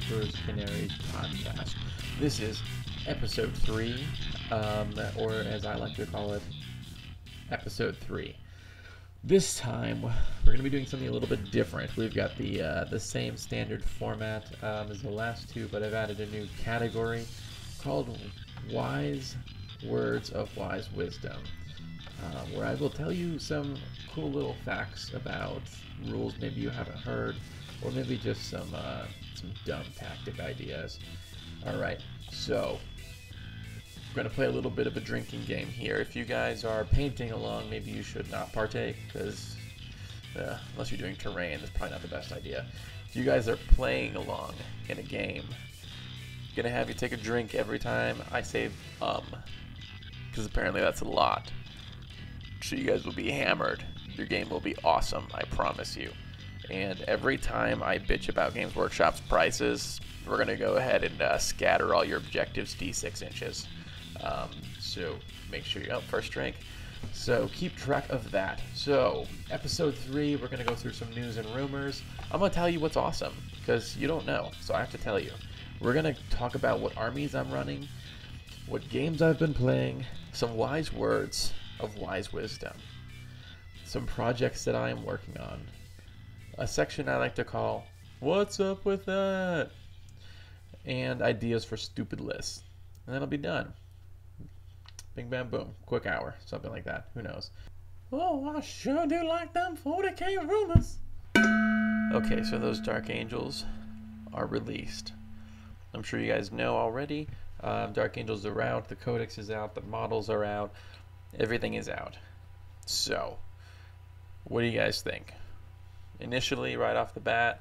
Canaries podcast. This is episode 3, or as I like to call it, episode 3. This time, we're going to be doing something a little bit different. We've got the same standard format as the last two, but I've added a new category called Wise Words of Wise Wisdom, where I will tell you some cool little facts about rules maybe you haven't heard, or maybe just some dumb tactic ideas. Alright, so we're going to play a little bit of a drinking game here. If you guys are painting along, maybe you should not partake, because unless you're doing terrain, that's probably not the best idea. If you guys are playing along in a game, I'm going to have you take a drink every time I say because apparently that's a lot. So you guys will be hammered. Your game will be awesome, I promise you. And every time I bitch about Games Workshop's prices, we're going to go ahead and scatter all your objectives D6 inches. So make sure you're up first drink. So keep track of that. So episode 3, we're going to go through some news and rumors. I'm going to tell you what's awesome, because you don't know, so I have to tell you. We're going to talk about what armies I'm running, what games I've been playing, some wise words of wise wisdom, some projects that I am working on, a section I like to call "What's Up With That?" and ideas for stupid lists. And then I'll be done. Bing, bam, boom. Quick hour. Something like that. Who knows? Oh, I sure do like them 40k rumors. Okay, so those Dark Angels are released. I'm sure you guys know already. Dark Angels are out. The Codex is out. The models are out. Everything is out. So, what do you guys think? Initially, right off the bat,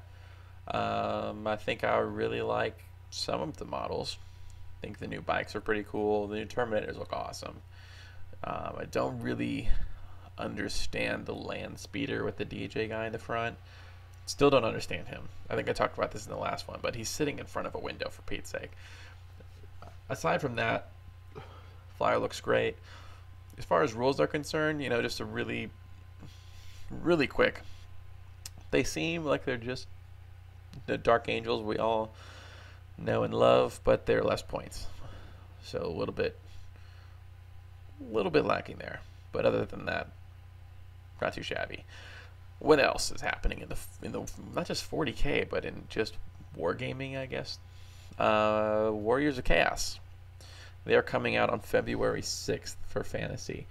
I think I really like some of the models. I think the new bikes are pretty cool. The new Terminators look awesome. I don't really understand the land speeder with the DJ guy in the front. Still don't understand him. I think I talked about this in the last one, but he's sitting in front of a window, for Pete's sake. Aside from that, Flyer looks great. As far as rules are concerned, just a really quick. They seem like they're just the Dark Angels we all know and love, but they're less points. So a little bit lacking there. But other than that, not too shabby. What else is happening in the not just 40k, but in just wargaming, I guess? Warriors of Chaos. They are coming out on February 6th for Fantasy.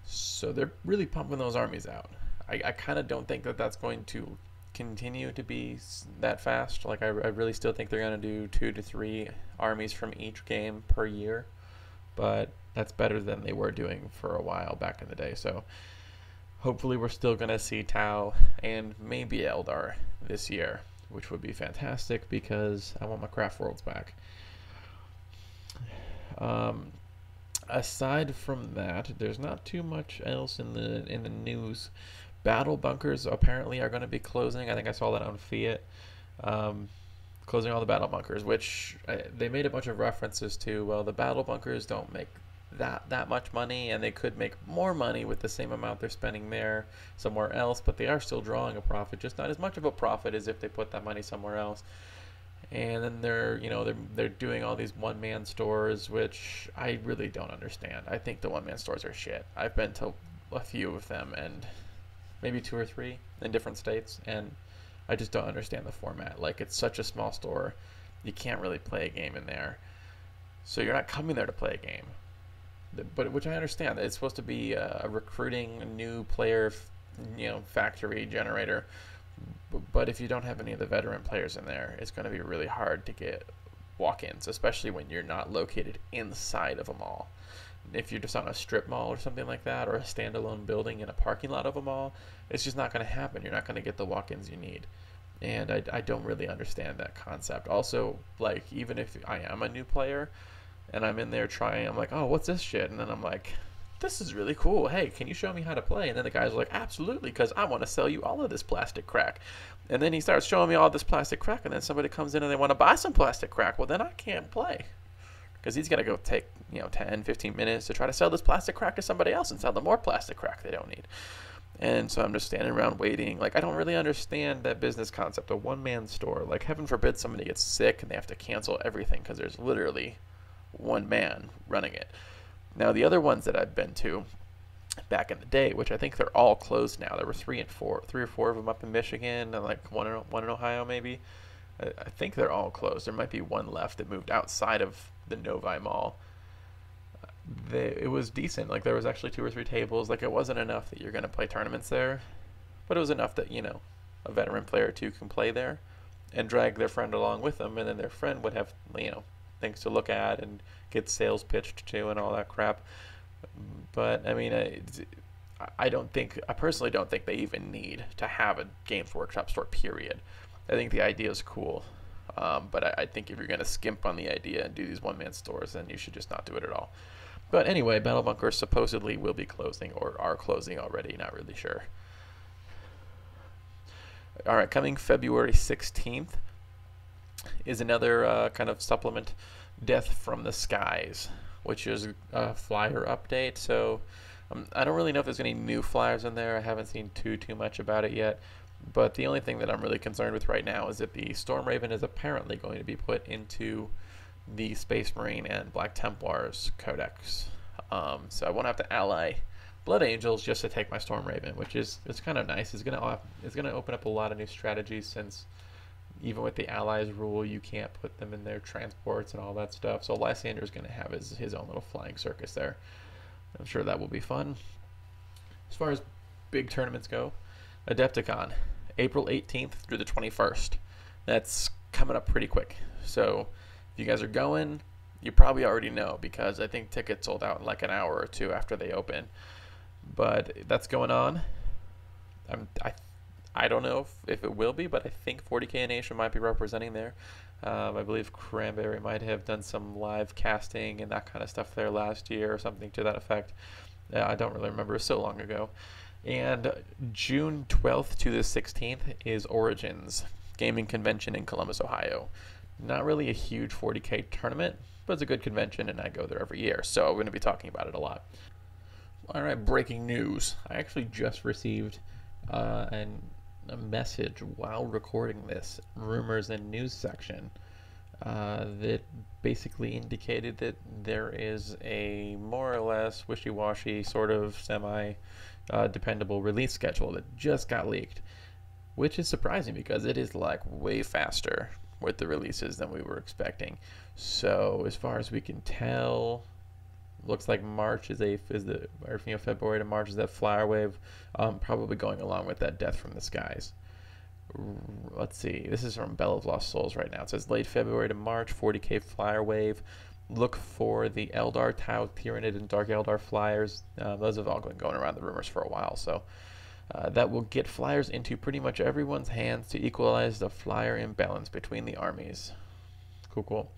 So they're really pumping those armies out. I kind of don't think that that's going to continue to be that fast. Like, I really still think they're going to do 2 to 3 armies from each game per year. But that's better than they were doing for a while back in the day. So hopefully we're still going to see Tau and maybe Eldar this year, which would be fantastic because I want my craft worlds back. Aside from that, there's not too much else in the news. Battle bunkers apparently are going to be closing. I think I saw that on Fiat. Closing all the battle bunkers, which they made a bunch of references to. Well, the battle bunkers don't make that much money, and they could make more money with the same amount they're spending there somewhere else, but they are still drawing a profit, just not as much of a profit as if they put that money somewhere else. And then they're doing all these one-man stores, which I really don't understand. I think the one-man stores are shit. I've been to a few of them, and maybe 2 or 3 in different states, and I just don't understand the format. Like, it's such a small store, you can't really play a game in there. So you're not coming there to play a game. But which I understand. It's supposed to be a recruiting a new player, factory generator. But if you don't have any of the veteran players in there, it's going to be really hard to get walk-ins, especially when you're not located inside of a mall. If you're just on a strip mall or something like that, or a standalone building in a parking lot of a mall, it's just not going to happen. You're not going to get the walk-ins you need. And I don't really understand that concept. Also, like, even if I am a new player and I'm in there trying, I'm like, oh, what's this shit? And then I'm like, this is really cool. Hey, can you show me how to play? And then the guys are like, absolutely, because I want to sell you all of this plastic crack. And then he starts showing me all this plastic crack, and then somebody comes in and they want to buy some plastic crack. Well, then I can't play, because he's going to go take 10, 15 minutes to try to sell this plastic crack to somebody else and sell them more plastic crack they don't need. And so I'm just standing around waiting. Like, I don't really understand that business concept, a one-man store. Like, heaven forbid somebody gets sick and they have to cancel everything because there's literally one man running it. Now, the other ones that I've been to back in the day, which I think they're all closed now. There were three or four of them up in Michigan, and like one in Ohio maybe. I think they're all closed. There might be one left that moved outside of the Novi Mall. It was decent. Like, there was actually 2 or 3 tables. Like, it wasn't enough that you're going to play tournaments there, but it was enough that, you know, a veteran player or two can play there and drag their friend along with them, and then their friend would have, you know, things to look at and get sales pitched to and all that crap. But I mean, I personally don't think they even need to have a Games Workshop store, period. I think the idea is cool, but I think if you're going to skimp on the idea and do these one-man stores, then you should just not do it at all. But anyway, Battle Bunkers supposedly will be closing, or are closing already, not really sure. Alright, coming February 16th is another kind of supplement, Death from the Skies, which is a flyer update. So I don't really know if there's any new flyers in there. I haven't seen too much about it yet. But the only thing that I'm really concerned with right now is that the Storm Raven is apparently going to be put into the Space Marine and Black Templars Codex. So I won't have to ally Blood Angels just to take my Storm Raven, which is kind of nice. It's gonna open up a lot of new strategies, since even with the allies rule, you can't put them in their transports and all that stuff. So Lysander's going to have his own little flying circus there. I'm sure that will be fun. As far as big tournaments go, Adepticon, April 18th through the 21st. That's coming up pretty quick. So if you guys are going, you probably already know, because I think tickets sold out in like an hour or two after they open. But that's going on. I don't know if it will be, but I think 40K Nation might be representing there. I believe Cranberry might have done some live casting and that kind of stuff there last year, or something to that effect. I don't really remember, it was so long ago. And June 12th to the 16th is Origins Gaming Convention in Columbus, Ohio. Not really a huge 40K tournament, but it's a good convention, and I go there every year, so we're going to be talking about it a lot. All right, breaking news. I actually just received a message while recording this rumors and news section that basically indicated that there is a more or less wishy-washy, sort of semi-dependable release schedule that just got leaked, which is surprising because it is like way faster with the releases than we were expecting. So as far as we can tell, looks like March February to March is that flyer wave, probably going along with that Death from the Skies. Let's see, this is from Bell of Lost Souls right now. It says late February to March, 40K flyer wave. Look for the Eldar, Tau, Tyranid, and Dark Eldar flyers. Those have all been going around the rumors for a while, so that will get flyers into pretty much everyone's hands to equalize the flyer imbalance between the armies. Cool.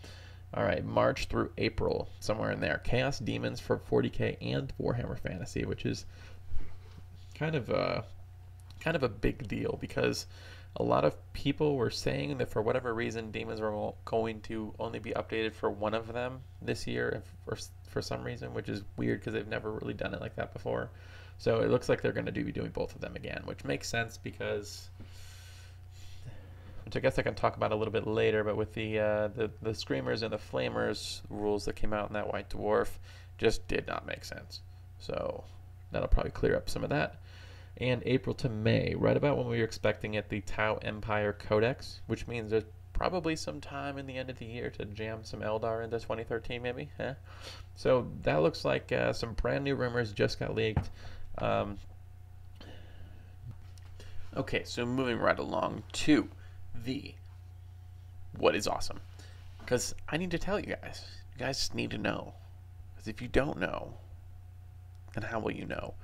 All right, March through April, somewhere in there. Chaos Demons for 40K and Warhammer Fantasy, which is kind of a big deal, because a lot of people were saying that for whatever reason, Demons were going to only be updated for one of them this year, for some reason, which is weird because they've never really done it like that before. So it looks like they're going to be doing both of them again, which makes sense because, which I guess I can talk about a little bit later, but with the Screamers and the Flamers rules that came out in that White Dwarf, just did not make sense. So that'll probably clear up some of that. And April to May, right about when we were expecting it, the Tau Empire Codex, which means there's probably some time in the end of the year to jam some Eldar into 2013 maybe. So that looks like some brand new rumors just got leaked. Okay, so moving right along to what is awesome, because I need to tell you guys need to know, because if you don't know, then how will you know?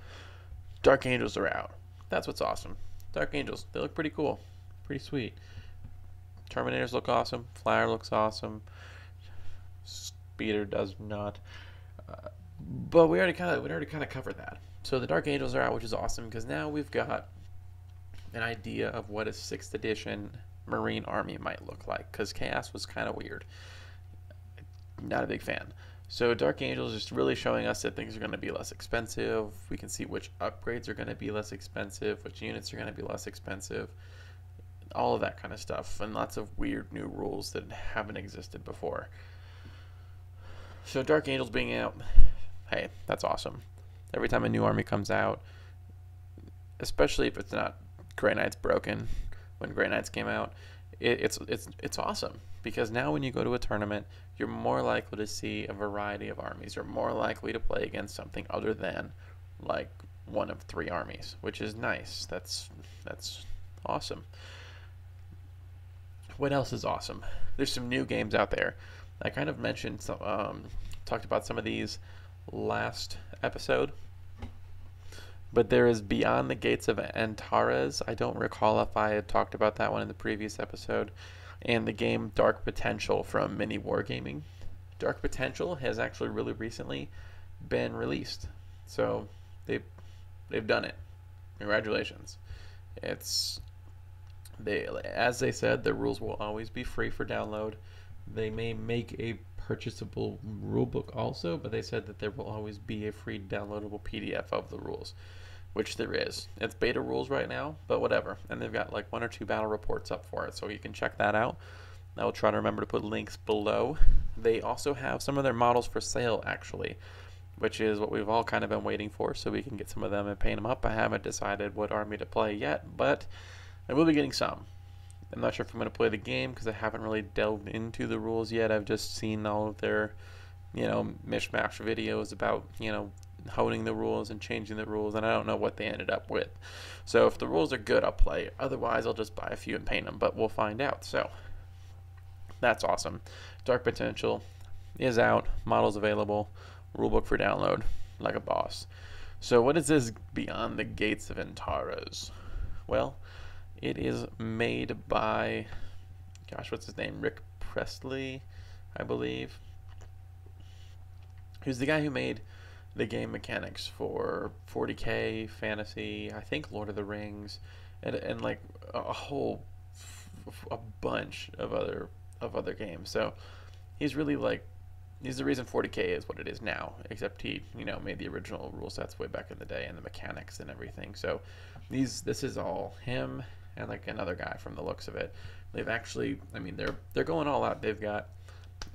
Dark Angels are out. That's what's awesome. Dark Angels, they look pretty cool, pretty sweet. Terminators look awesome. Flyer looks awesome. Speeder does not. But we already kind of covered that. So the Dark Angels are out, which is awesome, because now we've got an idea of what a 6th edition Marine army might look like, because Chaos was kind of weird. Not a big fan. So Dark Angel is just really showing us that things are going to be less expensive. We can see which upgrades are going to be less expensive, which units are going to be less expensive, all of that kind of stuff, and lots of weird new rules that haven't existed before. So Dark Angel's being out, hey, that's awesome. Every time a new army comes out, especially if it's not Grey Knight's broken, when Grey Knights came out, it's awesome, because now when you go to a tournament, you're more likely to see a variety of armies. You're more likely to play against something other than like one of three armies, which is nice. That's awesome. What else is awesome? There's some new games out there. I kind of mentioned some, talked about some of these last episode, but there is Beyond the Gates of Antares. I don't recall if I had talked about that one in the previous episode. And the game Dark Potential from Mini Wargaming. Dark Potential has actually really recently been released, so they've done it. Congratulations! As they said, the rules will always be free for download. They may make a purchasable rulebook also, but they said that there will always be a free downloadable PDF of the rules, which there is. It's beta rules right now, but whatever. And they've got like 1 or 2 battle reports up for it, so you can check that out. I will try to remember to put links below. They also have some of their models for sale, actually, which is what we've all kind of been waiting for, so we can get some of them and paint them up. I haven't decided what army to play yet, but I will be getting some. I'm not sure if I'm going to play the game because I haven't really delved into the rules yet. I've just seen all of their, mishmash videos about, honing the rules and changing the rules, and I don't know what they ended up with. So if the rules are good, I'll play. Otherwise, I'll just buy a few and paint them, but we'll find out. So that's awesome. Dark Potential is out, models available, rulebook for download, like a boss. So what is this Beyond the Gates of Antares? Well, it is made by, what's his name? Rick Presley, I believe. Who's the guy who made the game mechanics for 40K, Fantasy, I think Lord of the Rings, and like a bunch of other games. So he's really he's the reason 40K is what it is now, except he, made the original rule sets way back in the day and the mechanics and everything. So this is all him and like another guy from the looks of it. They've actually, they're going all out. They've got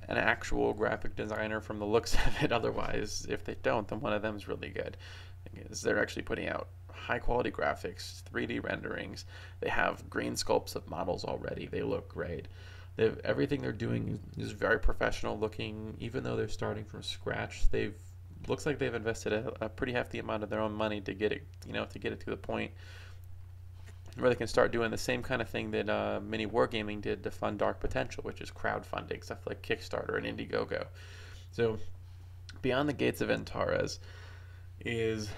an actual graphic designer from the looks of it. Otherwise, if they don't, then one of them is really good. They're actually putting out high quality graphics, 3D renderings. They have green sculpts of models already. They look great. Everything they're doing is very professional looking, even though they're starting from scratch. Looks like they've invested a pretty hefty amount of their own money to get it, to the point where they can start doing the same kind of thing that Mini Wargaming did to fund Dark Potential, which is crowdfunding, stuff like Kickstarter and Indiegogo. So Beyond the Gates of Antares is,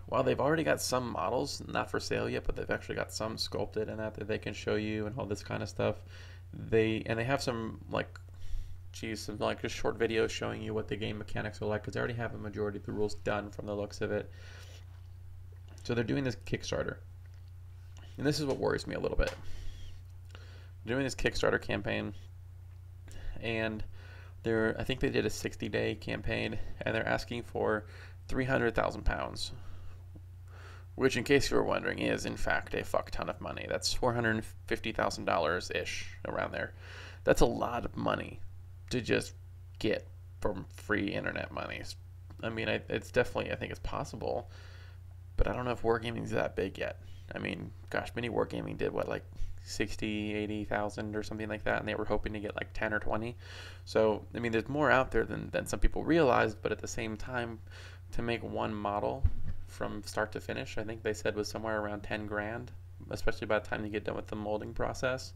while they've already got some models, not for sale yet, but they've actually got some sculpted and that they can show you and all this kind of stuff. They have some just short videos showing you what the game mechanics are like, because they already have a majority of the rules done from the looks of it. So they're doing this Kickstarter. And this is what worries me a little bit. They're doing this Kickstarter campaign, and I think they did a 60-day campaign, and they're asking for £300,000, which, in case you were wondering, is in fact a fuck ton of money. That's $450,000-ish, around there. That's a lot of money to just get from free internet money. It's definitely, I think it's possible, but I don't know if Wargaming's that big yet. Mini Wargaming did what, like 60, 80,000 or something like that, and they were hoping to get like 10 or 20. So there's more out there than some people realized, but at the same time, to make one model from start to finish, I think they said was somewhere around 10 grand, especially by the time you get done with the molding process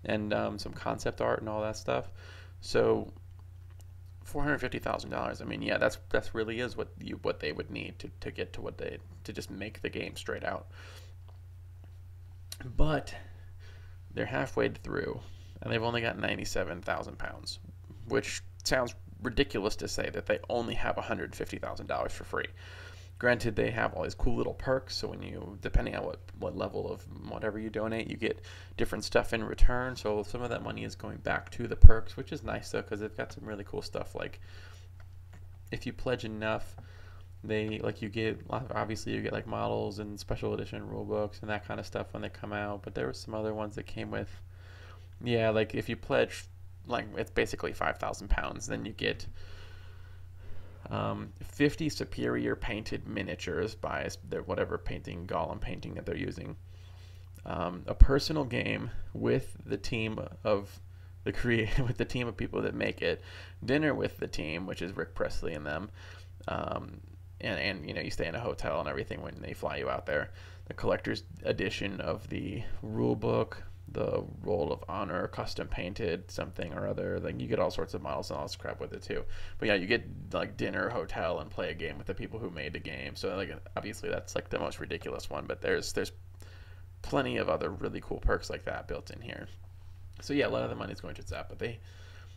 and some concept art and all that stuff. So $450,000. Yeah, that's really is what they would need to get to just make the game straight out. But they're halfway through, and they've only got 97,000 pounds, which sounds ridiculous to say that they only have $150,000 for free. Granted, they have all these cool little perks, so depending on what level of whatever you donate, you get different stuff in return. So some of that money is going back to the perks, which is nice though, because they've got some really cool stuff like if you pledge enough, they like you get obviously you get like models and special edition rule books and that kind of stuff when they come out. But there were some other ones that came with, yeah, like if you pledge, like it's basically £5,000, then you get 50 superior painted miniatures by their whatever painting golem painting that they're using. A personal game with the team of with the team of people that make it, dinner with the team, which is Rick Presley and them, and you stay in a hotel and everything when they fly you out there. The collector's edition of the rule book, the Roll of Honor, custom painted something or other. Like you get all sorts of models and all this crap with it too. But yeah, you get like dinner, hotel, and play a game with the people who made the game. So like obviously that's like the most ridiculous one, but there's plenty of other really cool perks like that built in here. So yeah, a lot of the money's going to that, but they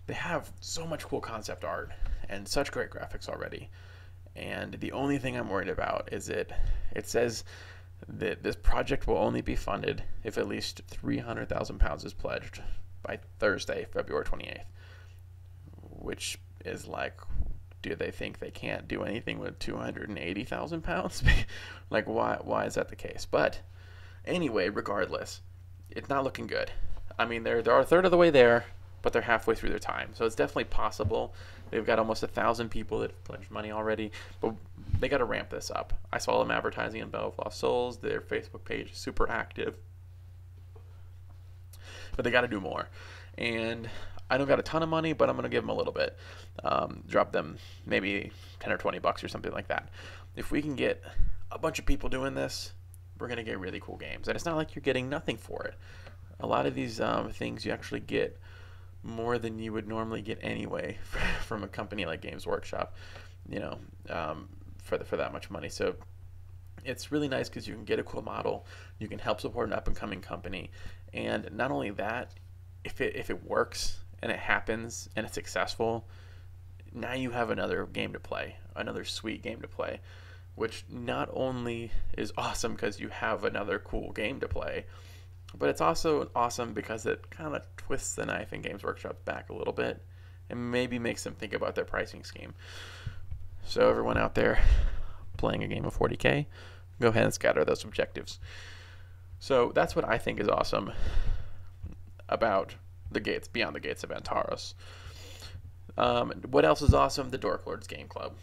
have so much cool concept art and such great graphics already. And the only thing I'm worried about is it says that this project will only be funded if at least £300,000 is pledged by Thursday, February 28th. Which is like, do they think they can't do anything with £280,000? Like, why is that the case? But anyway, regardless, it's not looking good. I mean, they're a third of the way there, but they're halfway through their time. So it's definitely possible. They've got almost 1,000 people that have pledged money already, but they got to ramp this up. I saw them advertising in Bell of Lost Souls. Their Facebook page is super active, but they got to do more. And I don't got a ton of money, but I'm going to give them a little bit. Drop them maybe 10 or 20 bucks or something like that. If we can get a bunch of people doing this, we're going to get really cool games. And it's not like you're getting nothing for it. A lot of these things you actually get more than you would normally get anyway from a company like Games Workshop, for that much money. So it's really nice because you can get a cool model, you can help support an up-and-coming company, and not only that, if it works and it happens and it's successful, now you have another game to play, another sweet game to play, which not only is awesome because you have another cool game to play, but it's also awesome because it kind of twists the knife in Games Workshop back a little bit and maybe makes them think about their pricing scheme. So everyone out there playing a game of 40K, go ahead and scatter those objectives. So that's what I think is awesome about the gates, beyond the gates of Antares. What else is awesome? The Dork Lords Game Club.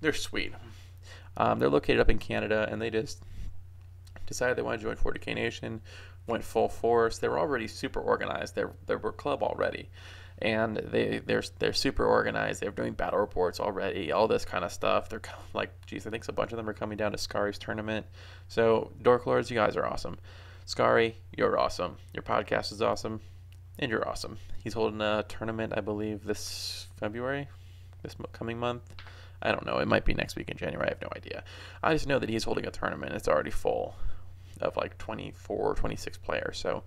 They're sweet. They're located up in Canada, and they just decided they want to join 40K Nation, went full force. They were already super organized. They were a club already, and they're super organized. They're doing battle reports already, all this kind of stuff. They're like, geez, I think a bunch of them are coming down to Skari's tournament. So Dork Lords, you guys are awesome. Skari, you're awesome. Your podcast is awesome, and you're awesome. He's holding a tournament, I believe, this February, this coming month. I don't know. It might be next week in January. I have no idea. I just know that he's holding a tournament. It's already full of like 24, 26 players. So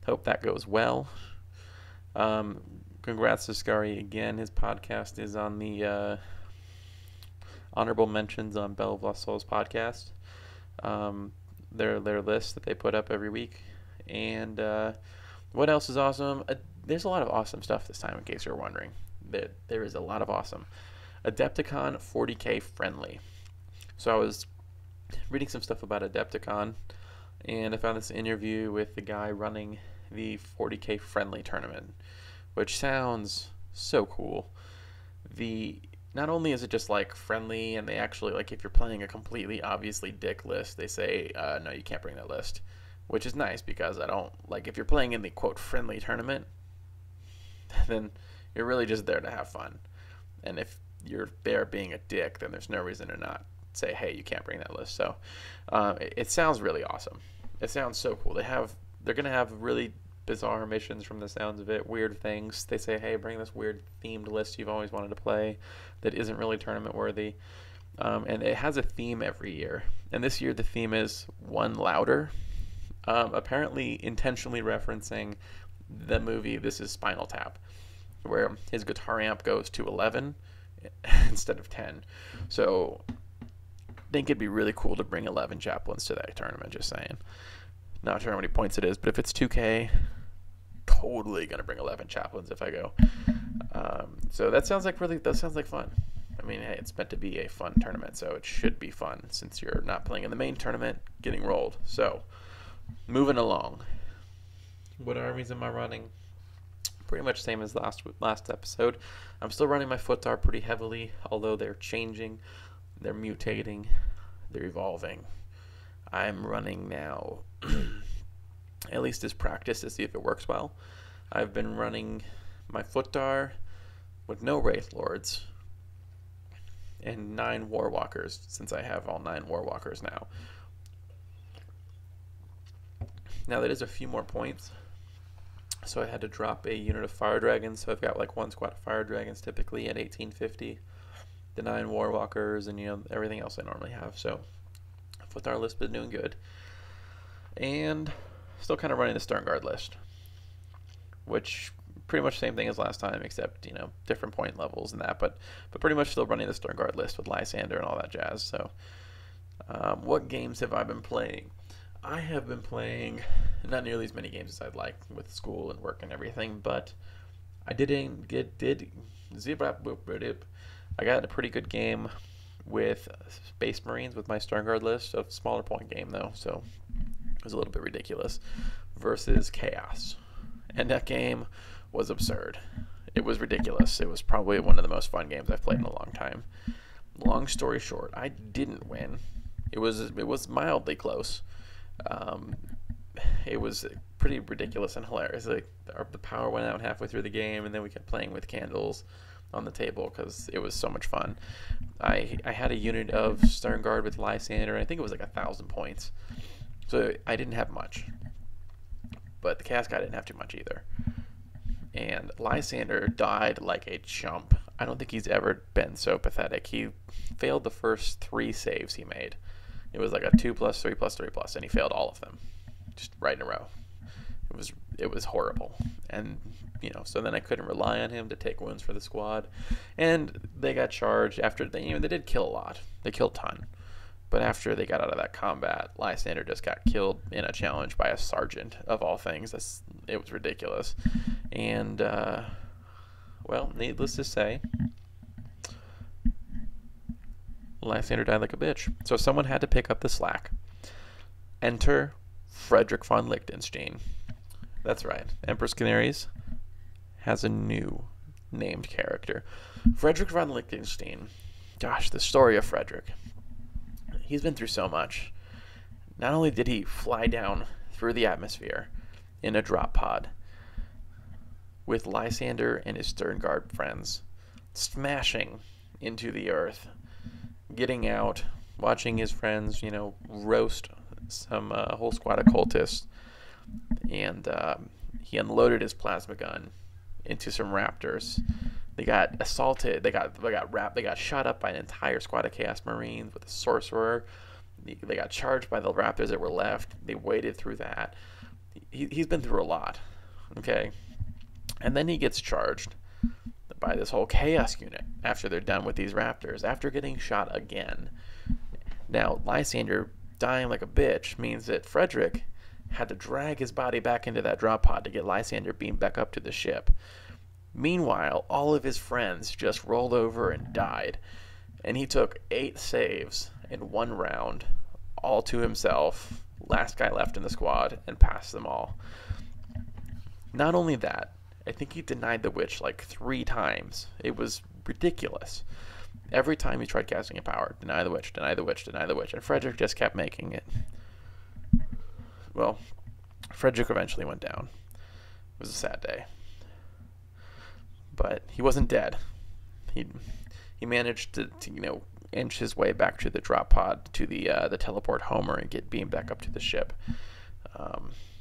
hope that goes well. Congrats to Skari again. His podcast is on the honorable mentions on Bell of Lost Souls podcast. Their list that they put up every week. And what else is awesome? There's a lot of awesome stuff this time, in case you're wondering. There is a lot of awesome. Adepticon 40K friendly. So I was reading some stuff about Adepticon, and I found this interview with the guy running the 40K friendly tournament, which sounds so cool. Not only is it just like friendly, and they actually, like, if you're playing a completely obviously dick list, they say no, you can't bring that list, which is nice because I don't like, if you're playing in the quote friendly tournament, then you're really just there to have fun. And if you're there being a dick, then there's no reason to not say, hey, you can't bring that list. So it sounds really awesome. It sounds so cool. They're going to have really bizarre missions from the sounds of it, weird things. They say, hey, bring this weird themed list you've always wanted to play that isn't really tournament worthy. And it has a theme every year. And this year the theme is One Louder, apparently intentionally referencing the movie This Is Spinal Tap, where his guitar amp goes to 11 instead of 10. So I think it'd be really cool to bring 11 chaplains to that tournament, just saying. Not sure how many points it is, but if it's 2K, totally going to bring 11 chaplains if I go. So that sounds like fun. I mean, hey, it's meant to be a fun tournament, so it should be fun since you're not playing in the main tournament, getting rolled. So, moving along. What armies am I running? Pretty much same as last episode. I'm still running my Footar pretty heavily, although they're changing, they're mutating, they're evolving. I'm running now, at least as practice to see if it works well. I've been running my Footar with no Wraith Lords and 9 Warwalkers, since I have all 9 Warwalkers now. Now that is a few more points, so I had to drop a unit of Fire Dragons, so I've got like 1 squad of Fire Dragons typically at 1850, the 9 Warwalkers, and everything else I normally have. So Footar list been doing good, and still kind of running the Sternguard list, which pretty much same thing as last time, except different point levels and that, but pretty much still running the Sternguard list with Lysander and all that jazz. So what games have I been playing? I have been playing not nearly as many games as I'd like with school and work and everything, but I I got a pretty good game with Space Marines with my Sternguard list, a smaller point game though, so it was a little bit ridiculous, versus Chaos. And that game was absurd. It was ridiculous. It was probably one of the most fun games I've played in a long time. Long story short, I didn't win. It was mildly close. It was pretty ridiculous and hilarious. Like the power went out halfway through the game, and then we kept playing with candles on the table because it was so much fun. I had a unit of Sternguard with Lysander, and I think it was like 1,000 points. So I didn't have much. But the Chaos guy didn't have too much either. And Lysander died like a chump. I don't think he's ever been so pathetic. He failed the first 3 saves he made. It was like a 2+, 3+, and he failed all of them, just right in a row. It was horrible. And so then I couldn't rely on him to take wounds for the squad. And they got charged after they did kill a lot. They killed a ton. But after they got out of that combat, Lysander just got killed in a challenge by a sergeant, of all things. It was ridiculous. And, well, needless to say, Lysander died like a bitch. So someone had to pick up the slack. Enter Frederick von Liechtenstein. That's right. Empress Canaries has a new named character. Frederick von Liechtenstein. Gosh, the story of Frederick. He's been through so much. Not only did he fly down through the atmosphere in a drop pod with Lysander and his Sternguard friends, smashing into the earth, getting out, watching his friends, roast some whole squad of cultists, and he unloaded his plasma gun into some raptors. They got assaulted. They got shot up by an entire squad of Chaos Marines with a sorcerer. They got charged by the raptors that were left. They waded through that. He's been through a lot. Okay, and then he gets charged by this whole Chaos unit after they're done with these raptors. After getting shot again. Now Lysander dying like a bitch means that Frederick had to drag his body back into that drop pod to get Lysander beamed back up to the ship. Meanwhile, all of his friends just rolled over and died, and he took 8 saves in 1 round, all to himself, last guy left in the squad, and passed them all. Not only that, I think he denied the witch like 3 times. It was ridiculous. Every time he tried casting a power, deny the witch, deny the witch, deny the witch, and Frederick just kept making it. Well, Frederick eventually went down. It was a sad day. But he wasn't dead. He managed to inch his way back to the drop pod, to the teleport Homer, and get beamed back up to the ship.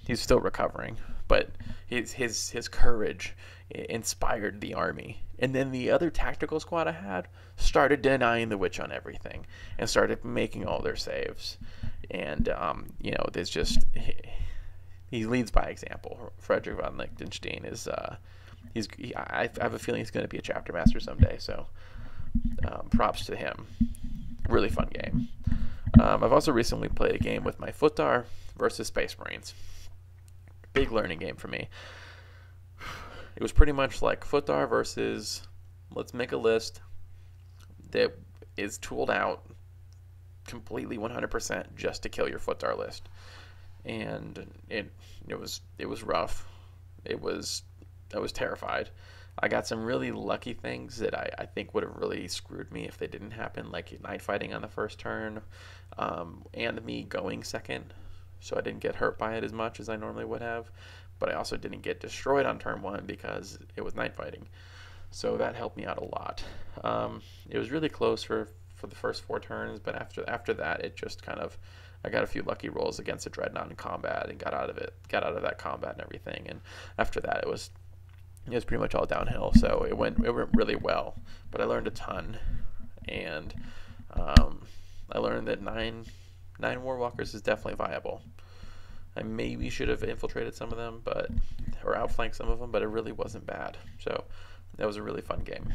He's still recovering, but his courage inspired the army. And then the other tactical squad I had started denying the witch on everything and started making all their saves. And there's just he leads by example. Frederick von Liechtenstein is I have a feeling he's going to be a chapter master someday. So props to him. Really fun game. I've also recently played a game with my Footar versus Space Marines. Big learning game for me. It was pretty much like Footar versus let's make a list, that is tooled out completely 100% just to kill your Footar list. And it was rough. I was terrified. I got some really lucky things that I think would have really screwed me if they didn't happen, like night fighting on the first turn, and me going second, so I didn't get hurt by it as much as I normally would have. But I also didn't get destroyed on turn 1 because it was night fighting, so that helped me out a lot. It was really close for the first 4 turns, but after that, it just kind of, I got a few lucky rolls against a Dreadnought in combat and got out of that combat and everything. And after that, it was pretty much all downhill. So it went really well, but I learned a ton, and I learned that nine Warwalkers is definitely viable. I maybe should have infiltrated some of them, or outflanked some of them, but it really wasn't bad. So that was a really fun game.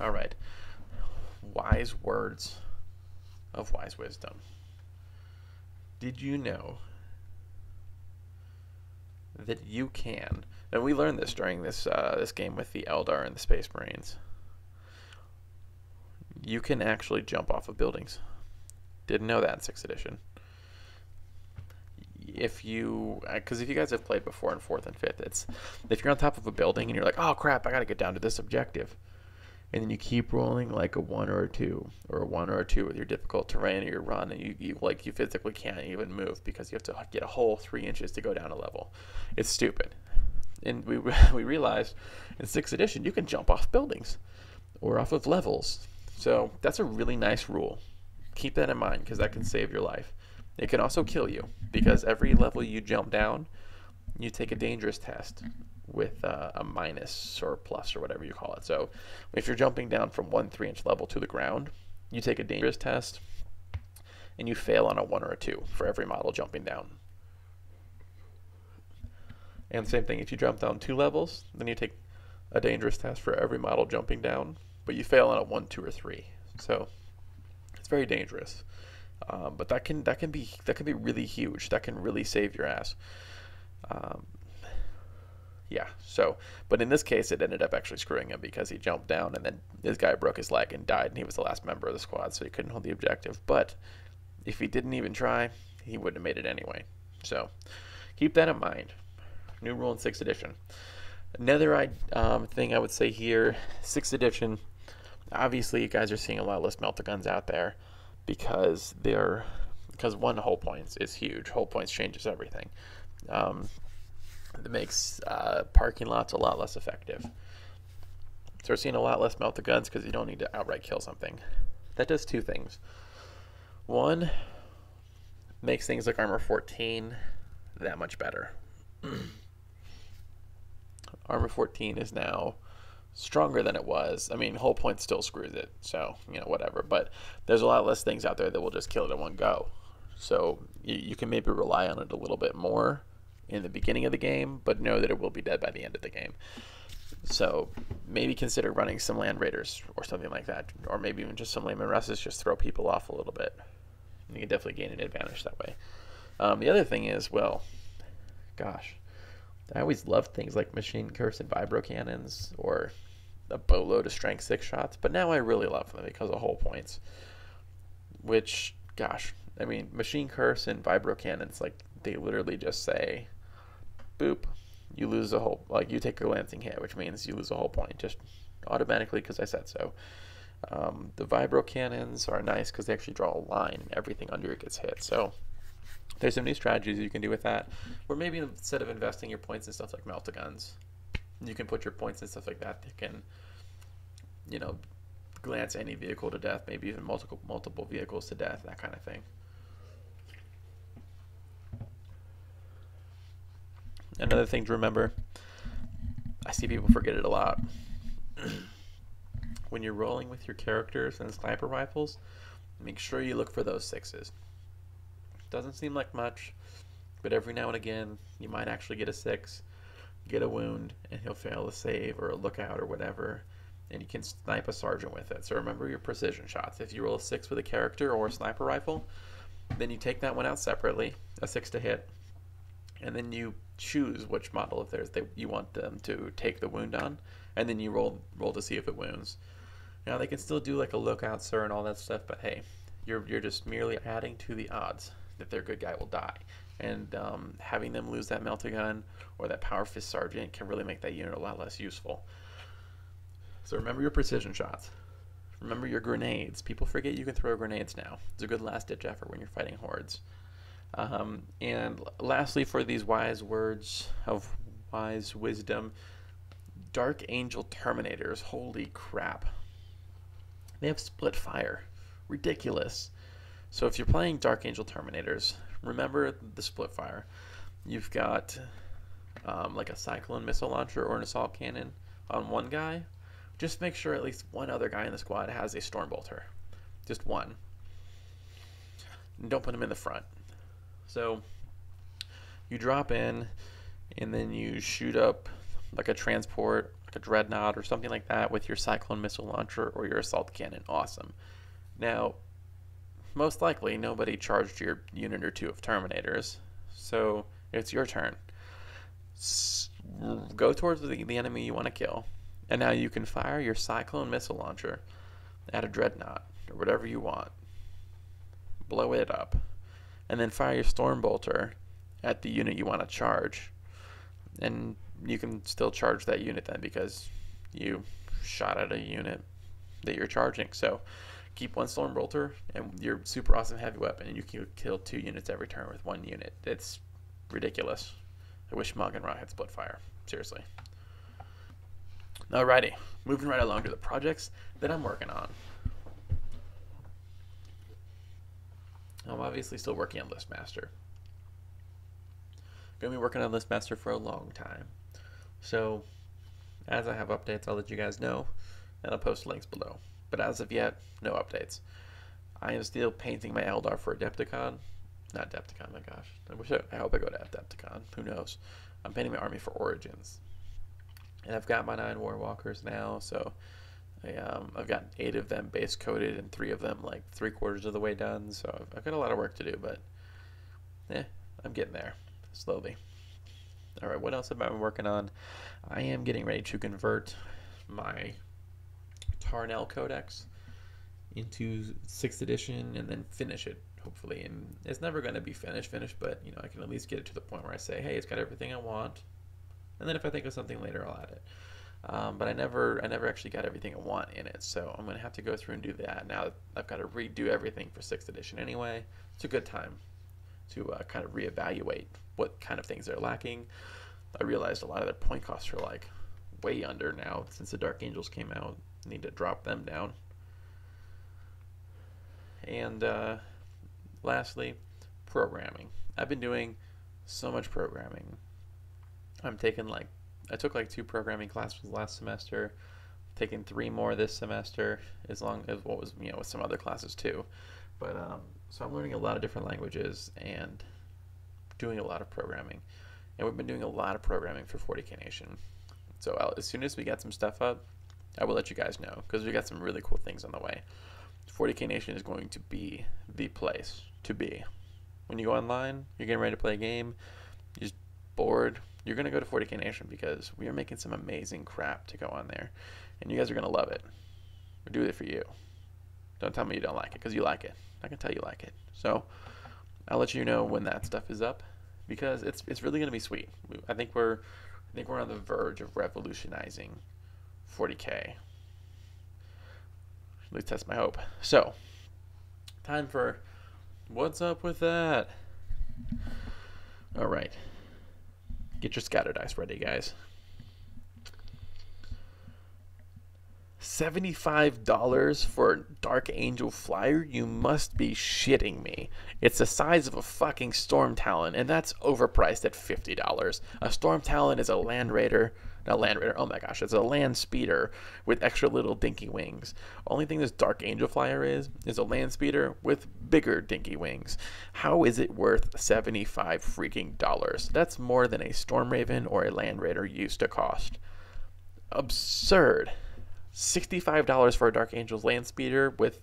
All right, wise words of wise wisdom. Did you know that you can, and we learned this during this game with the Eldar and the Space Marines, you can actually jump off of buildings. Didn't know that in 6th edition. Because if you guys have played before in 4th and 5th, it's if you're on top of a building and you're like, oh crap, I gotta get down to this objective, and then you keep rolling like a 1 or a 2, or a 1 or a 2 with your difficult terrain or your run, and you physically can't even move because you have to get a whole 3 inches to go down a level. It's stupid. And we realized in 6th edition you can jump off buildings or off of levels. So that's a really nice rule. Keep that in mind, because that can save your life. It can also kill you, because every level you jump down, you take a dangerous test with a minus or plus or whatever you call it. So if you're jumping down from 1 3-inch level to the ground, you take a dangerous test and you fail on a 1 or a 2 for every model jumping down. And same thing, if you jump down 2 levels, then you take a dangerous test for every model jumping down, but you fail on a 1, 2, or 3. So it's very dangerous. But that can be really huge. That can really save your ass. Yeah. So, but in this case, it ended up actually screwing him, because he jumped down and then this guy broke his leg and died, and he was the last member of the squad, so he couldn't hold the objective. But if he didn't even try, he wouldn't have made it anyway. So keep that in mind. New rule in 6th edition. Another thing I would say here, 6th edition. Obviously, you guys are seeing a lot less melt-a-guns out there, because one, hull points is huge. Hull points changes everything. It makes parking lots a lot less effective. So we're seeing a lot less melt-a-guns because you don't need to outright kill something. That does 2 things. One, makes things like Armor 14 that much better. Armor 14 is now stronger than it was. I mean, hull point still screws it, so, whatever. But there's a lot less things out there that will just kill it in one go. So you can maybe rely on it a little bit more in the beginning of the game, but know that it will be dead by the end of the game. So maybe consider running some Land Raiders or something like that, or maybe even just some Layman Russes, just throw people off a little bit. You can definitely gain an advantage that way. The other thing is, well, gosh, I always loved things like Machine Curse and Vibro Cannons, or a boatload of Strength 6 shots, but now I really love them because of hull points. Which, gosh, I mean, Machine Curse and Vibro Cannons, like, they literally just say, boop, you lose a whole, like, you take a glancing hit, which means you lose a whole point, just automatically because I said so. The Vibro Cannons are nice because they actually draw a line and everything under it gets hit. So there's some new strategies you can do with that. Or maybe instead of investing your points in stuff like melt-a-guns, you can put your points in stuff like that can, glance any vehicle to death, maybe even multiple vehicles to death, that kind of thing. Another thing to remember, I see people forget it a lot. When you're rolling with your characters and sniper rifles, make sure you look for those 6s. Doesn't seem like much, but every now and again, you might actually get a 6, get a wound, and he'll fail a save or a lookout or whatever, and you can snipe a sergeant with it. So remember your precision shots. If you roll a 6 with a character or a sniper rifle, then you take that one out separately, a 6 to hit, and then you choose which model of theirs you want them to take the wound on, and then you roll to see if it wounds. Now they can still do like a lookout, sir, and all that stuff, but hey, you're just merely adding to the odds that their good guy will die. And having them lose that melta gun or that power fist sergeant can really make that unit a lot less useful. So remember your precision shots. Remember your grenades. People forget you can throw grenades now. It's a good last-ditch effort when you're fighting hordes. And lastly, for these wise words of wise wisdom, Dark Angel Terminators. Holy crap. They have split fire. Ridiculous. So if you're playing Dark Angel Terminators, remember the split fire. You've got like a Cyclone missile launcher or an assault cannon on one guy. Just make sure at least one other guy in the squad has a Stormbolter. Just one. And don't put him in the front. So you drop in and then you shoot up like a transport, like a dreadnought or something like that with your Cyclone missile launcher or your assault cannon. Awesome. Now, most likely nobody charged your unit or two of Terminators, so it's your turn. Go towards the enemy you want to kill, and now you can fire your Cyclone missile launcher at a dreadnought or whatever you want. Blow it up, and then fire your Stormbolter at the unit you want to charge, and you can still charge that unit then because you shot at a unit that you're charging. So keep one Stormbolter and your super awesome heavy weapon, and you can kill 2 units every turn with 1 unit. It's ridiculous. I wish Mugen-Ra had split fire. Seriously. Alrighty, moving right along to the projects that I'm working on. I'm obviously still working on Listmaster. Gonna be working on Listmaster for a long time. So, as I have updates, I'll let you guys know, and I'll post links below. But as of yet, no updates. I am still painting my Eldar for Adepticon. Not Adepticon, my gosh. I hope I go to Adepticon. Who knows? I'm painting my army for Origins. And I've got my 9 Warwalkers now, so I've got 8 of them base coated and 3 of them like 3/4 of the way done. So I've got a lot of work to do, but I'm getting there slowly. Alright, what else have I been working on? I am getting ready to convert my Tarnell Codex into 6th edition and then finish it, hopefully. And it's never going to be finished, but you know, I can at least get it to the point where I say, hey, it's got everything I want. And then if I think of something later, I'll add it. But I never actually got everything I want in it, so I'm going to have to go through and do that. Now I've got to redo everything for 6th edition anyway. It's a good time to kind of reevaluate what kind of things they're lacking. I realized a lot of their point costs are like way under now since the Dark Angels came out. I need to drop them down. And lastly, programming. I've been doing so much programming. I took like 2 programming classes last semester, taking 3 more this semester, as long as what was, with some other classes too. But so I'm learning a lot of different languages and doing a lot of programming. And we've been doing a lot of programming for 40K Nation. So as soon as we get some stuff up, I will let you guys know, because we got some really cool things on the way. 40K Nation is going to be the place to be. When you go online, you're getting ready to play a game, you're just bored, you're going to go to 40K Nation because we are making some amazing crap to go on there. And you guys are going to love it. We do it for you. Don't tell me you don't like it, because you like it. I can tell you like it. So I'll let you know when that stuff is up, because it's really going to be sweet. I think we're on the verge of revolutionizing 40K. At least that's my hope. So, time for what's up with that? Alright. Get your scatter dice ready, guys. $75 for a Dark Angel Flyer? You must be shitting me. It's the size of a fucking Storm Talon, and that's overpriced at $50. A Storm Talon is a Land Raider. Not Land Raider, oh my gosh, it's a Land Speeder with extra little dinky wings. Only thing this Dark Angel Flyer is a Land Speeder with bigger dinky wings. How is it worth $75 freaking dollars? That's more than a Storm Raven or a Land Raider used to cost. Absurd. $65 for a Dark Angel's Land Speeder with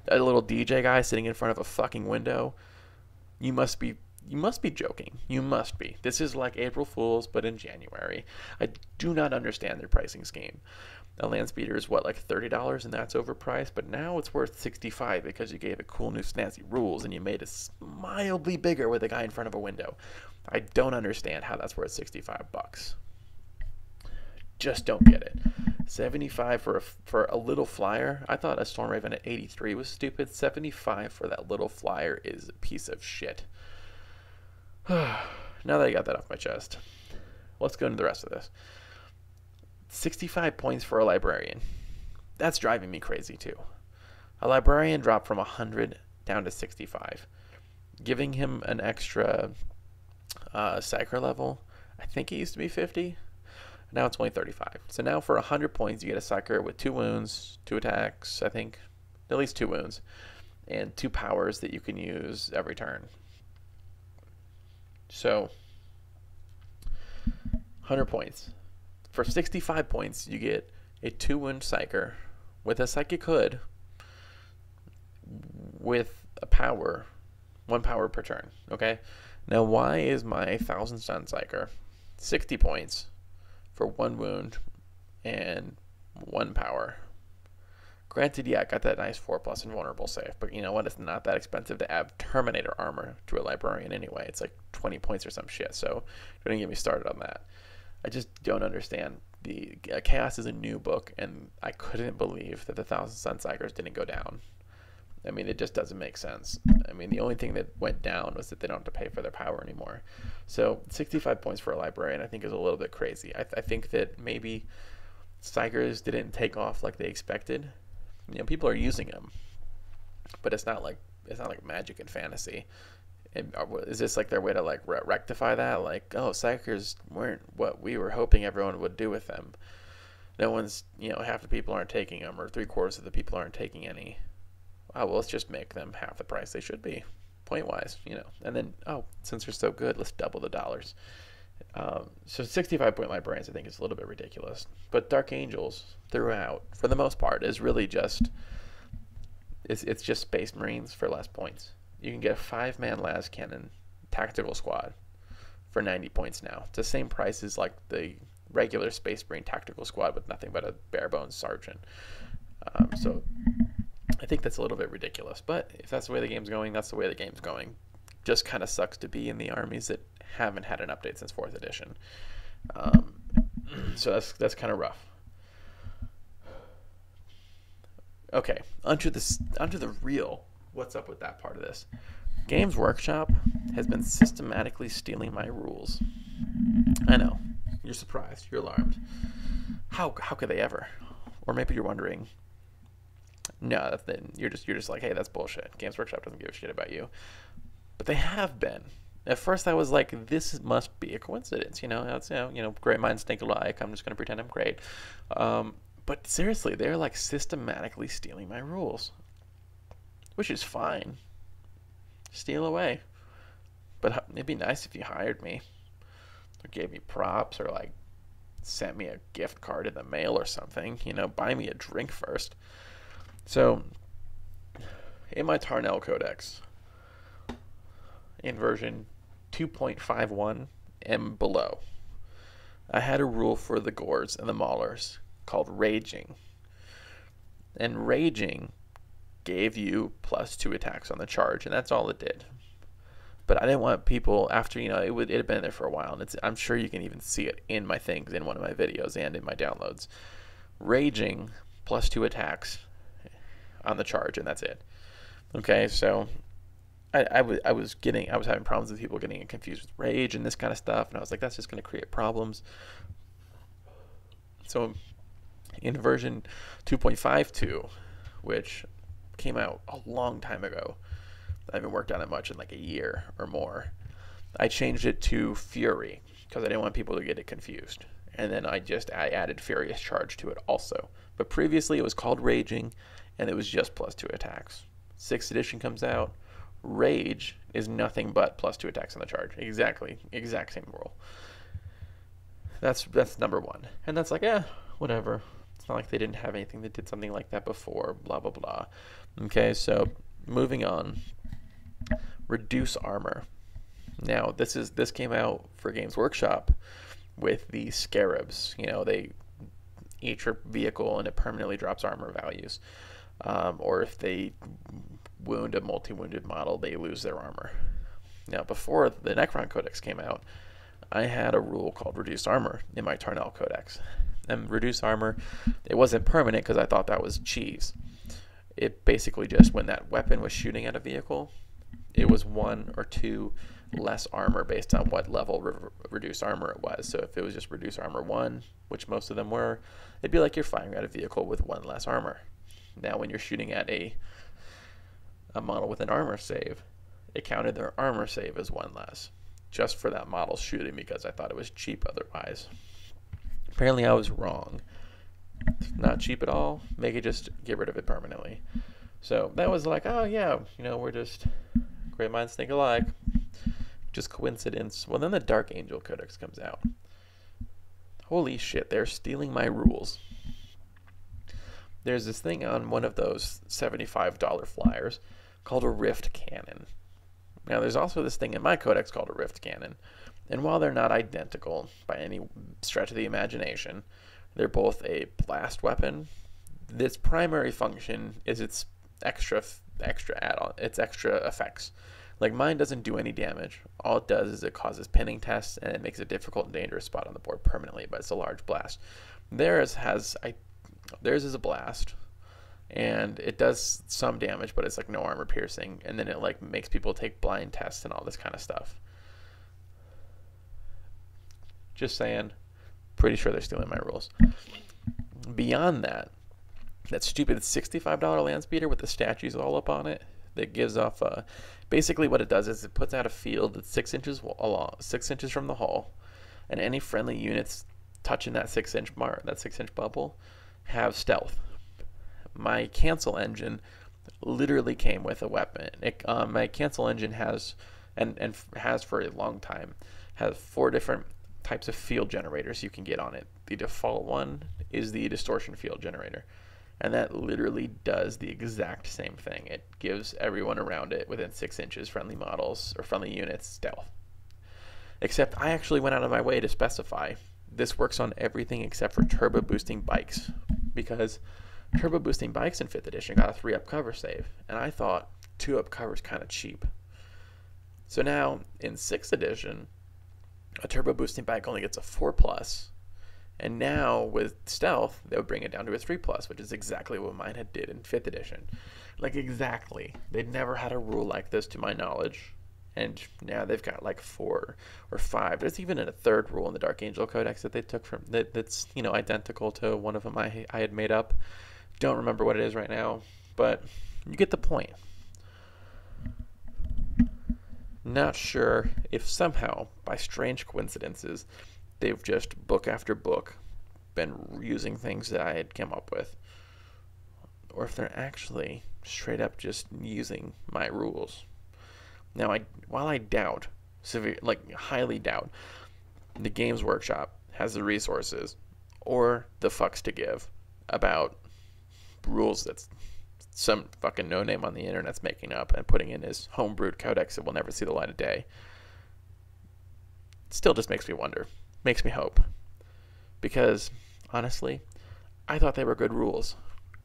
a little DJ guy sitting in front of a fucking window. You must be joking. You must be. This is like April Fool's, but in January. I do not understand their pricing scheme. A land speeder is what, like $30, and that's overpriced, but now it's worth 65 because you gave it cool new snazzy rules and you made it mildly bigger with a guy in front of a window. I don't understand how that's worth 65 bucks. Just don't get it. 75 for a little flyer. I thought a Storm Raven at 83 was stupid. 75 for that little flyer is a piece of shit. Now that I got that off my chest, let's go into the rest of this. 65 points for a librarian. That's driving me crazy too. A librarian dropped from 100 down to 65. Giving him an extra psyker level. I think it used to be 50. Now it's only 35. So now for 100 points, you get a psyker with 2 wounds, 2 attacks, I think. At least 2 wounds. And 2 powers that you can use every turn. So, 100 points. For 65 points, you get a 2 wound psyker with a psychic hood with a power, 1 power per turn. Okay? Now, why is my 1000 stun psyker 60 points for 1 wound and 1 power? Granted, yeah, I got that nice 4+ invulnerable save, but you know what? It's not that expensive to add Terminator armor to a librarian anyway. It's like 20 points or some shit, so don't get me started on that. I just don't understand. The Chaos is a new book, and I couldn't believe that the 1000 Sun Psychers didn't go down. I mean, it just doesn't make sense. I mean, the only thing that went down was that they don't have to pay for their power anymore. So 65 points for a librarian I think is a little bit crazy. I think that maybe Psychers didn't take off like they expected. You know, people are using them, but it's not like magic and fantasy. And is this like their way to like rectify that? Like, oh, Psychers weren't what we were hoping everyone would do with them. No one's, you know, half the people aren't taking them, or 3/4 of the people aren't taking any. Oh, well, let's just make them half the price they should be, point-wise, you know. And then, oh, since they're so good, let's double the dollars. So 65-point librarians, I think, is a little bit ridiculous. But Dark Angels, throughout, for the most part, is really just, it's just Space Marines for less points. You can get a 5-man las cannon tactical squad for 90 points now. It's the same price as like the regular Space Marine tactical squad with nothing but a bare bones sergeant. So I think that's a little bit ridiculous, but if that's the way the game's going, that's the way the game's going. Just kind of sucks to be in the armies that haven't had an update since 4th edition. So that's kind of rough. Okay, onto the real. What's up with that part of this? Games Workshop has been systematically stealing my rules. I know. You're surprised. You're alarmed. How could they ever? Or maybe you're wondering, no, you're just like, hey, that's bullshit. Games Workshop doesn't give a shit about you. But they have been. At first, I was like, this must be a coincidence. You know, it's, great minds think alike. I'm just going to pretend I'm great. But seriously, they're like systematically stealing my rules, which is fine. Steal away. But it'd be nice if you hired me, or gave me props, or like sent me a gift card in the mail or something. You know, buy me a drink first. So, in my Tarnell Codex, in version 2.51 and below, I had a rule for the Gores and the Maulers called Raging. And Raging gave you +2 attacks on the charge, and that's all it did. But I didn't want people, after, it had been there for a while, and I'm sure you can even see it in my things, in one of my videos and in my downloads. Raging +2 attacks on the charge, and that's it. Okay, so I was having problems with people getting confused with rage and this kind of stuff, and I was like, that's just going to create problems. So in version 2.52, which came out a long time ago, I haven't worked on it much in like a year or more, I changed it to Fury because I didn't want people to get it confused. And then I added Furious Charge to it also. But previously it was called Raging, and it was just +2 attacks. 6th edition comes out. Rage is nothing but +2 attacks on the charge. Exact same rule. That's number 1. And that's like, whatever. It's not like they didn't have anything that did something like that before, blah, blah, blah. Okay, so moving on. Reduce armor. Now, this came out for Games Workshop with the Scarabs. each vehicle and it permanently drops armor values. Or if they wound a multi-wounded model, they lose their armor. Now, before the Necron Codex came out, I had a rule called Reduced Armor in my Tarnell Codex. And Reduced Armor, it wasn't permanent because I thought that was cheese. It basically just, when that weapon was shooting at a vehicle, it was 1 or 2 less armor based on what level Reduced Armor it was. So if it was just Reduced Armor 1, which most of them were, it'd be like you're firing at a vehicle with 1 less armor. Now when you're shooting at a model with an armor save, it counted their armor save as 1 less, just for that model shooting, because I thought it was cheap otherwise. Apparently I was wrong. It's not cheap at all. Make it just get rid of it permanently. So that was like, oh yeah, we're just great minds think alike. Just coincidence. Well, then the Dark Angel Codex comes out. Holy shit, they're stealing my rules. There's this thing on one of those $75 flyers called a Rift Cannon. Now, there's also this thing in my codex called a Rift Cannon. And while they're not identical by any stretch of the imagination, they're both a blast weapon. Its primary function is its extra add-on, its extra effects. Like, mine doesn't do any damage. All it does is it causes pinning tests, and it makes a difficult and dangerous spot on the board permanently, but it's a large blast. Theirs is a blast, and it does some damage, but it's like no armor piercing, and then it like makes people take blind tests and all this kind of stuff. Just saying, pretty sure they're stealing my rules. Beyond that, that stupid $65 land speeder with the statues all up on it, that gives off basically what it does is it puts out a field that's 6 inches along, 6 inches from the hull, and any friendly units touching that 6-inch mark, that 6-inch bubble, have stealth. My cancel engine literally came with a weapon. My cancel engine has, and has for a long time, has 4 different types of field generators you can get on it. The default one is the distortion field generator, and that literally does the exact same thing. It gives everyone around it within 6 inches, friendly models or friendly units, stealth. Except I actually went out of my way to specify this works on everything except for turbo boosting bikes, because turbo boosting bikes in 5th edition got a 3-up cover save, and I thought 2-up cover is kind of cheap. So now in 6th edition, a turbo boosting bike only gets a 4+, and now with stealth, they would bring it down to a 3+, which is exactly what mine had did in 5th edition. Like, exactly. They'd never had a rule like this to my knowledge, and now they've got like 4 or 5. There's even a 3rd rule in the Dark Angel Codex that they took from that's identical to one of them I had made up. Don't remember what it is right now, but you get the point. Not sure if somehow, by strange coincidences, they've just book after book been using things that I had come up with, or if they're actually straight up just using my rules. Now, while I doubt, highly doubt, the Games Workshop has the resources or the fucks to give about rules that some fucking no-name on the internet's making up and putting in his homebrewed codex that will never see the light of day, it still just makes me wonder. Makes me hope. Because, honestly, I thought they were good rules.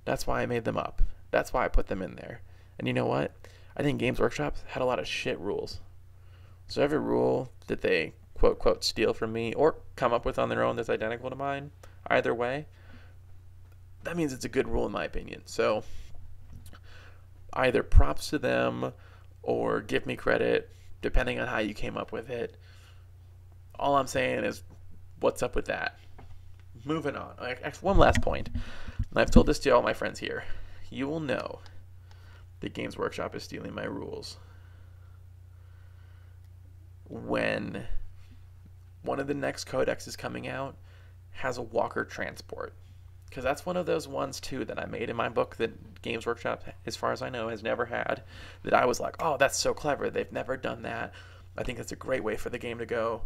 That's why I made them up. That's why I put them in there. And you know what? I think Games Workshop had a lot of shit rules. So every rule that they quote-quote steal from me or come up with on their own that's identical to mine, either way, that means it's a good rule in my opinion. So either props to them or give me credit, depending on how you came up with it. All I'm saying is, what's up with that? Moving on. One last point. And I've told this to all my friends here. You will know that Games Workshop is stealing my rules when one of the next codexes coming out has a walker transport. Because that's one of those ones, too, that I made in my book that Games Workshop, as far as I know, has never had. That I was like, oh, that's so clever. They've never done that. I think that's a great way for the game to go.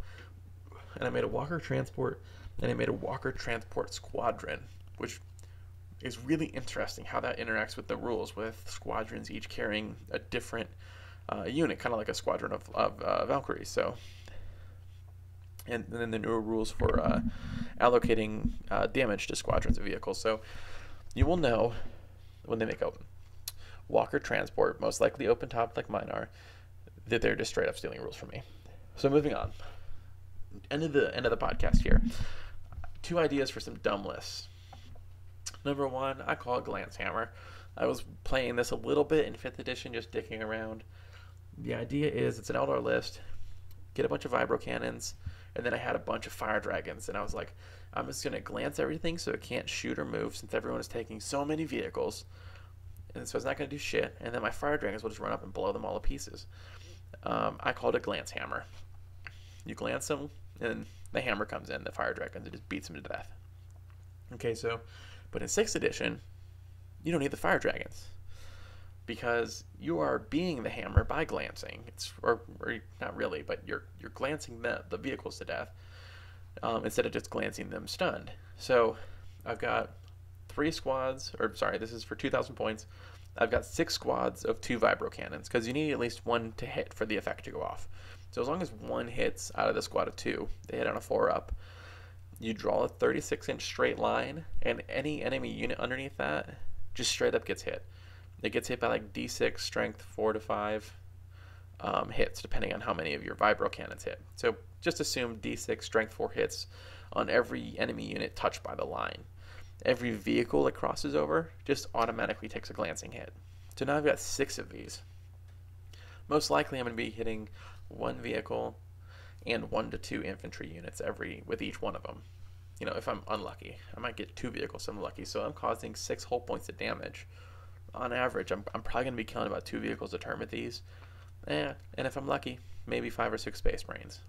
And I made a walker transport, and I made a walker transport squadron, which is really interesting how that interacts with the rules, with squadrons each carrying a different unit, kind of like a squadron of Valkyries. So, and then the newer rules for allocating damage to squadrons of vehicles. So you will know when they make open. Walker transport, most likely open top like mine are, that they're just straight up stealing rules from me. So moving on. End of the podcast here. 2 ideas for some dumb lists. Number 1, I call it Glance Hammer. I was playing this a little bit in 5th edition, just dicking around. The idea is it's an Eldar list. Get a bunch of vibro cannons, and then I had a bunch of fire dragons, and I was like, I'm just going to glance everything so it can't shoot or move since everyone is taking so many vehicles. And so it's not going to do shit, and then my fire dragons will just run up and blow them all to pieces. I called it Glance Hammer. You glance them, and the hammer comes in, the fire dragons, and just beats them to death. Okay, so, but in 6th edition, you don't need the fire dragons, because you are being the hammer by glancing. Or not really, but you're glancing the vehicles to death instead of just glancing them stunned. So I've got 3 squads, or sorry, this is for 2,000 points. I've got 6 squads of 2 vibro cannons, because you need at least 1 to hit for the effect to go off. So as long as 1 hits out of the squad of 2, they hit on a 4-up. You draw a 36-inch straight line, and any enemy unit underneath that just straight up gets hit. It gets hit by like D6 strength 4 to 5 hits, depending on how many of your vibro cannons hit. So just assume D6 strength 4 hits on every enemy unit touched by the line. Every vehicle it crosses over just automatically takes a glancing hit. So now I've got 6 of these. Most likely I'm going to be hitting 1 vehicle and 1 to 2 infantry units with each one of them. You know, if I'm unlucky, I might get 2 vehicles if I'm lucky. So I'm causing 6 whole points of damage. On average, I'm probably going to be killing about 2 vehicles a turn with these. And if I'm lucky, maybe 5 or 6 Space Marines.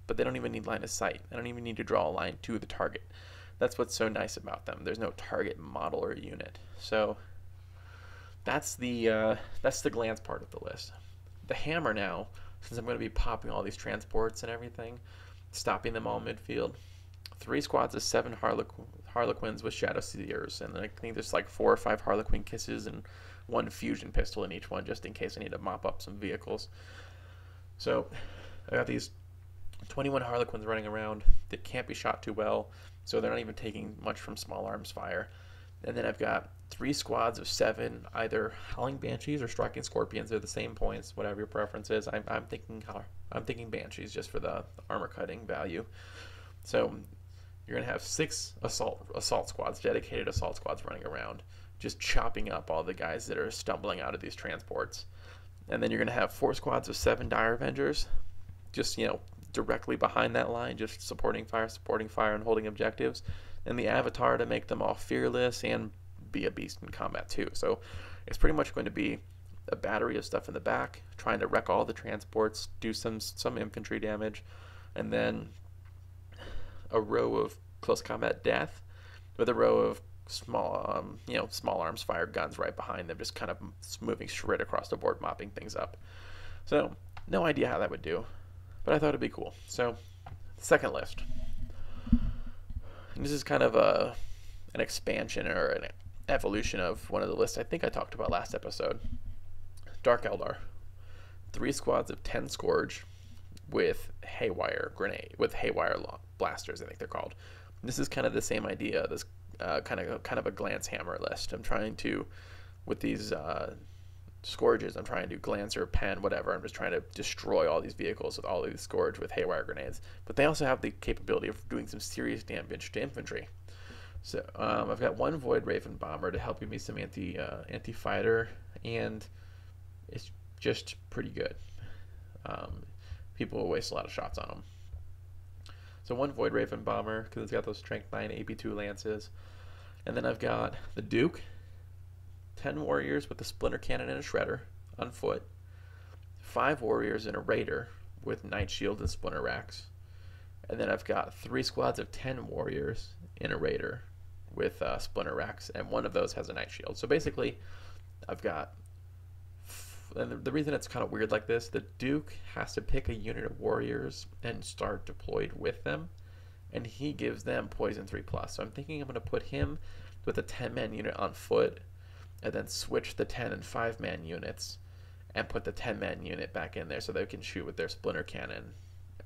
But they don't even need line of sight. I don't even need to draw a line to the target. That's what's so nice about them. There's no target model or unit. So that's the glance part of the list. The hammer now, since I'm going to be popping all these transports and everything, stopping them all midfield. 3 squads of 7 Harlequins with Shadow Seers, and I think there's like 4 or 5 Harlequin Kisses and 1 fusion pistol in each one, just in case I need to mop up some vehicles. So I got these 21 Harlequins running around that can't be shot too well, so they're not even taking much from small arms fire. And then I've got 3 squads of 7, either Howling Banshees or Striking Scorpions. They're the same points, whatever your preference is. I'm thinking Banshees just for the armor cutting value. So you're going to have 6 assault squads, dedicated assault squads running around, just chopping up all the guys that are stumbling out of these transports. And then you're going to have 4 squads of 7 Dire Avengers, just, directly behind that line, just supporting fire, and holding objectives. And the Avatar to make them all fearless and be a beast in combat too. So it's pretty much going to be a battery of stuff in the back, trying to wreck all the transports, do some infantry damage, and then a row of close combat death with a row of small arms fire guns right behind them, just kind of moving straight across the board, mopping things up. So no idea how that would do, but I thought it'd be cool. So second list. And this is kind of an expansion or an evolution of one of the lists I think I talked about last episode. Dark Eldar. 3 squads of 10 Scourge with Haywire blasters, I think they're called. This is kind of the same idea. This kind of a glance hammer list. I'm trying to, with these Scourges, I'm trying to glance or pen, whatever. I'm just trying to destroy all these vehicles with all these Scourge with Haywire grenades. But they also have the capability of doing some serious damage to infantry. So I've got 1 Void Raven Bomber to help give me some anti-fighter, and it's just pretty good. People will waste a lot of shots on them. So 1 Void Raven Bomber, because it's got those Strength 9 AP2 Lances. And then I've got the Duke, 10 Warriors with a Splinter Cannon and a Shredder on foot. 5 Warriors and a Raider with Night Shield and Splinter Racks. And then I've got 3 squads of 10 Warriors and a Raider with Splinter Racks, and 1 of those has a Night Shield. So basically, I've got... And the reason it's kind of weird like this, the Duke has to pick a unit of warriors and start deployed with them, and he gives them poison 3+. So I'm thinking I'm going to put him with a 10-man unit on foot, and then switch the 10 and 5-man units, and put the 10-man unit back in there so they can shoot with their Splinter Cannon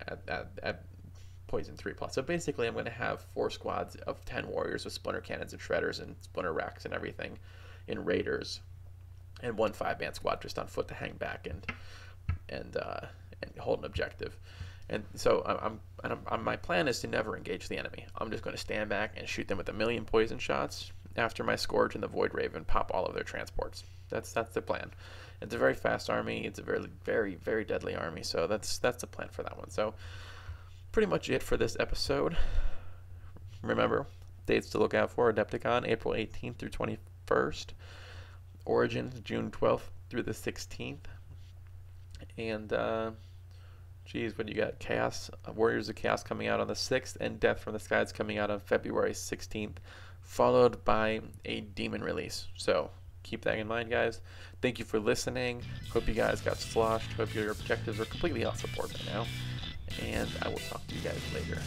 at poison 3+. So basically, I'm going to have 4 squads of 10 warriors with splinter cannons and shredders and splinter racks and everything in raiders, and 1 5-man squad just on foot to hang back and hold an objective. And so my plan is to never engage the enemy. I'm just going to stand back and shoot them with 1,000,000 poison shots. After my Scourge and the Void Raven pop all of their transports. That's the plan. It's a very fast army. It's a very, very, very deadly army. So that's the plan for that one. So pretty much it for this episode. Remember, dates to look out for: Adepticon, April 18th through 21st. Origins, June 12th through the 16th. And geez, what do you got? Chaos, Warriors of Chaos coming out on the 6th, and Death from the Skies coming out on February 16th. Followed by a demon release. So keep that in mind, guys. Thank you for listening. Hope you guys got sloshed. Hope your objectives are completely off the board right now. And I will talk to you guys later.